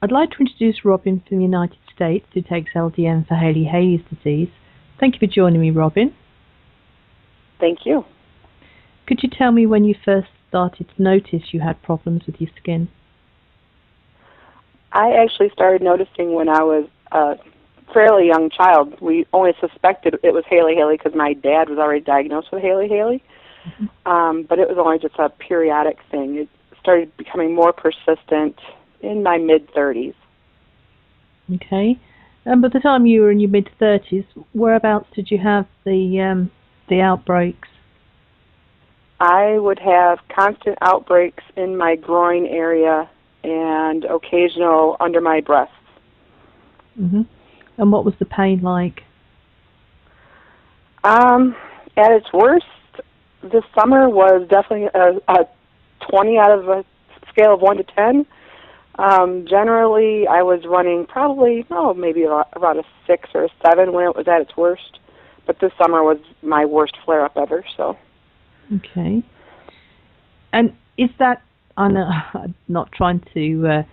I'd like to introduce Robin from the United States, who takes LDN for Hailey-Hailey's disease. Thank you for joining me, Robin. Thank you. Could you tell me when you first started to notice you had problems with your skin? I actually started noticing when I was a fairly young child. We only suspected it was Hailey-Hailey because my dad was already diagnosed with Hailey-Hailey, but it was only just a periodic thing. It started becoming more persistent in my mid-30s. Okay. And by the time you were in your mid-30s, whereabouts did you have the outbreaks? I would have constant outbreaks in my groin area and occasional under my breasts. Mm-hmm. And what was the pain like? At its worst, this summer was definitely a 20 out of a scale of 1 to 10. Generally, I was running probably, maybe around a 6 or a 7 when it was at its worst. But this summer was my worst flare-up ever, so. Okay. And is that, I'm not trying to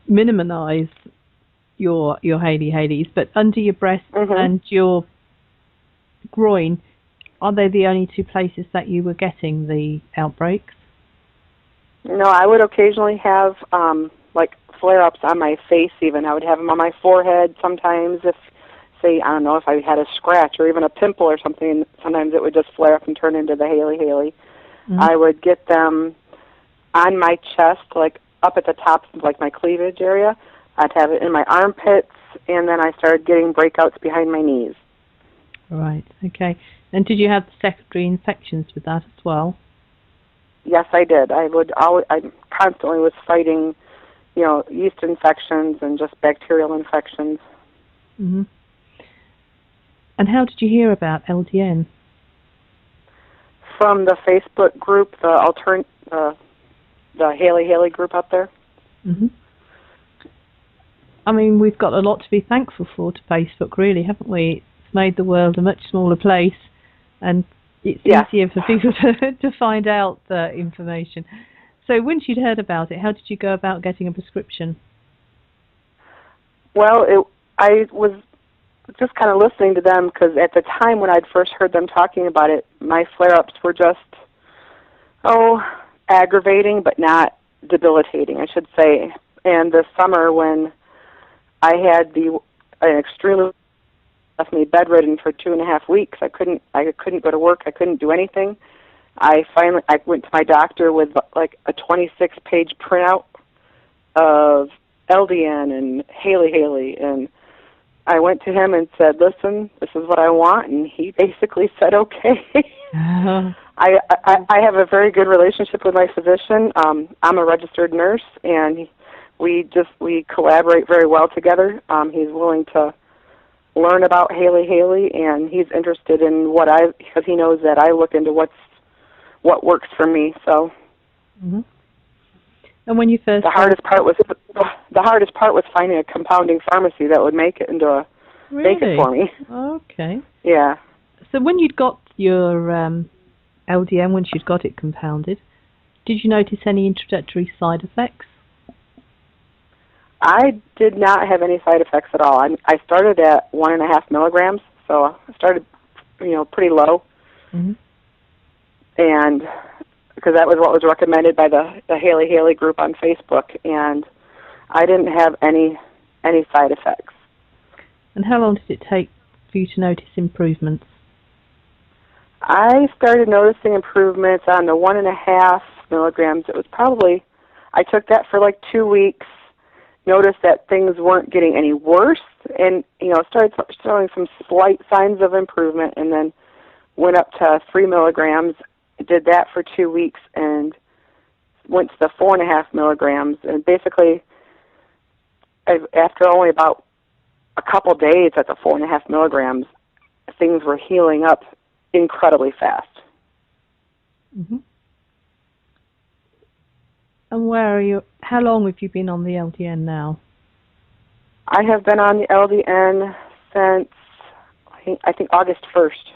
minimize your Hailey-Hailey's, but under your breast and your groin, are they the only two places that you were getting the outbreaks? No, I would occasionally have like flare-ups on my face even. I would have them on my forehead sometimes if, say, I don't know, if I had a scratch or even a pimple or something, sometimes it would just flare up and turn into the Hailey-Hailey. I would get them on my chest, like up at the top of like my cleavage area. I'd have it in my armpits, and then I started getting breakouts behind my knees. Right, okay. And did you have secondary infections with that as well? Yes, I did. I constantly was fighting, yeast infections and just bacterial infections. Mm-hmm. And how did you hear about LDN? From the Facebook group, the Hailey-Hailey group up there. Mm-hmm. I mean, we've got a lot to be thankful for to Facebook, really, haven't we? It's made the world a much smaller place, and it's easier for people to find out the information. So once you'd heard about it, how did you go about getting a prescription? Well, I was just kind of listening to them because at the time when I'd first heard them talking about it, my flare-ups were just, aggravating but not debilitating, I should say. And this summer when I had an extremely left me bedridden for 2.5 weeks. I couldn't go to work. I couldn't do anything. I went to my doctor with like a 26-page printout of LDN and Hailey-Hailey, and I went to him and said, "Listen, this is what I want," and he basically said, "Okay." I have a very good relationship with my physician. I'm a registered nurse, and we collaborate very well together. He's willing to learn about Hailey-Hailey, and he's interested in because he knows that I look into what works for me. So, and when you first the hardest part was finding a compounding pharmacy that would make it make it for me. Okay. Yeah. So when you'd got your LDN, once you'd got it compounded, did you notice any introductory side effects? I did not have any side effects at all. I started at 1.5 milligrams, so I started, pretty low. And because that was what was recommended by the Hailey-Hailey group on Facebook, and I didn't have any side effects. And how long did it take for you to notice improvements? I started noticing improvements on the 1.5 milligrams. It was probably, I took that for like 2 weeks, noticed that things weren't getting any worse, and, started showing some slight signs of improvement, and then went up to 3 milligrams, did that for 2 weeks, and went to the 4.5 milligrams. And basically, after only about a couple days at the 4.5 milligrams, things were healing up incredibly fast. And where are you? How long have you been on the LDN now? I have been on the LDN since I think August 1st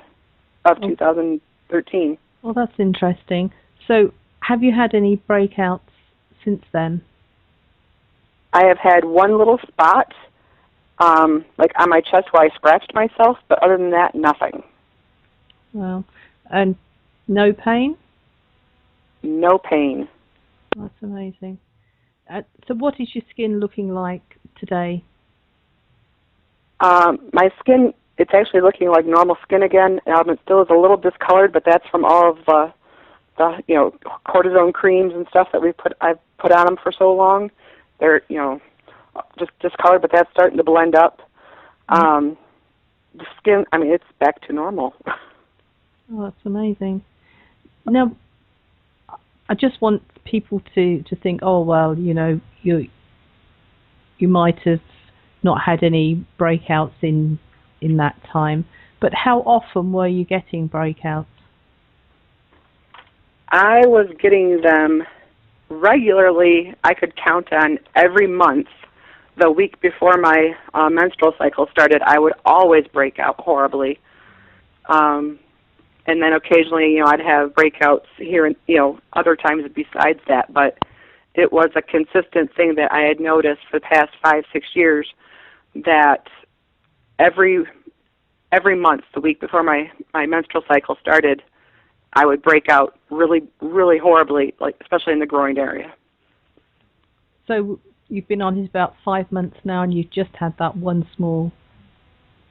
of 2013. Well, that's interesting. So, have you had any breakouts since then? I have had one little spot, like on my chest where I scratched myself, but other than that, nothing. Well, and no pain? No pain. That's amazing. So what is your skin looking like today? My skin, it's actually looking like normal skin again. It still is a little discolored, but that's from all of the cortisone creams and stuff that I've put on them for so long. They're, just discolored, but that's starting to blend up. The skin, it's back to normal. Oh, that's amazing. Now, I just want people to think, oh, well, you might have not had any breakouts in that time, but how often were you getting breakouts? I was getting them regularly. I could count on every month. The week before my menstrual cycle started, I would always break out horribly. And then occasionally, I'd have breakouts here and, other times besides that. But it was a consistent thing that I had noticed for the past 5-6 years, that every month, the week before my menstrual cycle started, I would break out really, really horribly, like especially in the groin area. So you've been on it about 5 months now, and you've just had that one small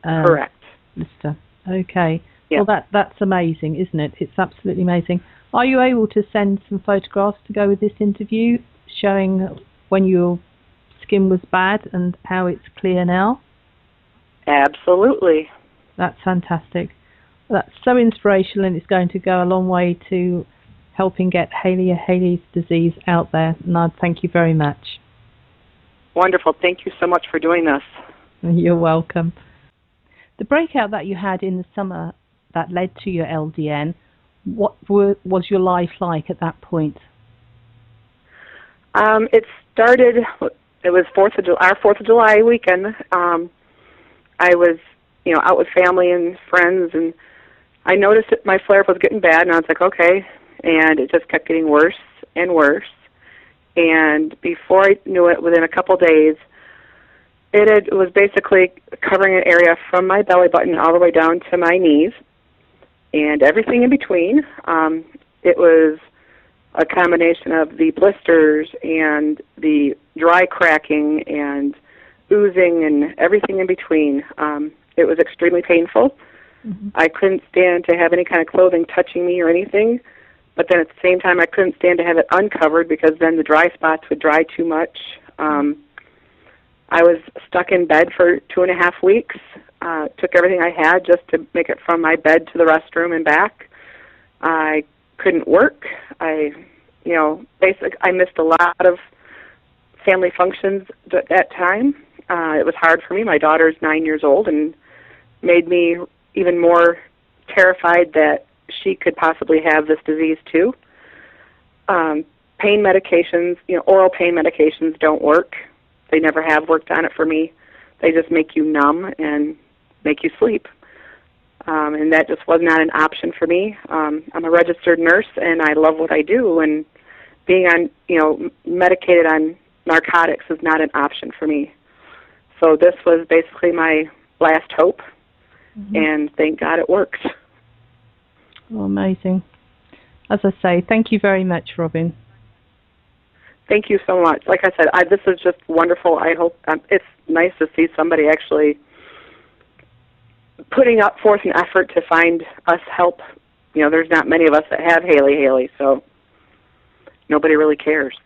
correct blister. Okay. Yeah. Well, that's amazing, isn't it? It's absolutely amazing. Are you able to send some photographs to go with this interview, showing when your skin was bad and how it's clear now? Absolutely. That's fantastic. That's so inspirational, and it's going to go a long way to helping get Hailey-Hailey's disease out there. And I thank you very much. Wonderful. Thank you so much for doing this. You're welcome. The breakout that you had in the summer that led to your LDN, what was your life like at that point? It started, it was our 4th of July weekend. I was, out with family and friends, and I noticed that my flare-up was getting bad, and I was like, okay, and it just kept getting worse and worse. And before I knew it, within a couple days, it was basically covering an area from my belly button all the way down to my knees and everything in between. It was a combination of the blisters and the dry cracking and oozing and everything in between. It was extremely painful. Mm-hmm. I couldn't stand to have any kind of clothing touching me or anything, but then at the same time I couldn't stand to have it uncovered, because then the dry spots would dry too much. I was stuck in bed for 2.5 weeks. Took everything I had just to make it from my bed to the restroom and back. I couldn't work. I missed a lot of family functions at that time. It was hard for me. My daughter's 9 years old, and made me even more terrified that she could possibly have this disease too. Pain medications, oral pain medications don't work. They never have worked on it for me. They just make you numb and make you sleep. And that just was not an option for me. I'm a registered nurse, and I love what I do, and being on, medicated on narcotics is not an option for me. So this was basically my last hope, and thank God it worked. Oh, amazing. As I say, thank you very much, Robin. Thank you so much. Like I said, this is just wonderful. I hope it's nice to see somebody actually putting up forth an effort to find us help. There's not many of us that have Hailey-Hailey, so nobody really cares.